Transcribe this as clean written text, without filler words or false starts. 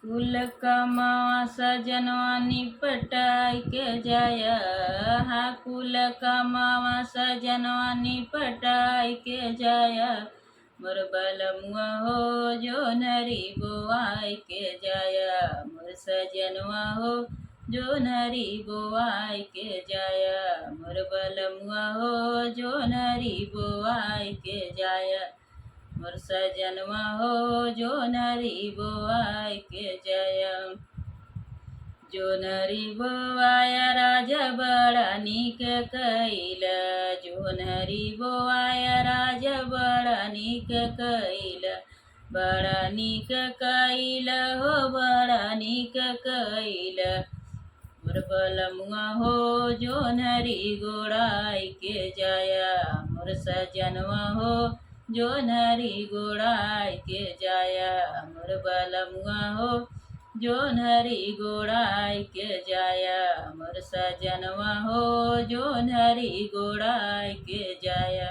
कुल कमावा सजनवा निपटाई के जाया। हा कुल कमावा सजनवा निपटाई के जाया। मोर बलमुआ हो जो नरी बोआई के जाया। मोर सजनवा हो जो नरी बोआई के जाया। मोर बलमुआ हो जो नरी बोआई के जाया। मोर सजनवा हो जो नरी बोआई के जाया। जो नरी बोआया राजा बड़ा नीक कइला। जो नरी बोआया राजा बड़ा नीक कइला। बड़ा नीक कइला हो बड़ा नीक कइला। मोर बलमुआ हो जो नरी गोड़ाई के जाया। मोर सजनवा हो जो नरी गोड़ाई के जाया। मोर बलमुआ हो जो नरी गोड़ाई के जाया। मोर सजनवा हो जो नरी गोड़ाई के जाया।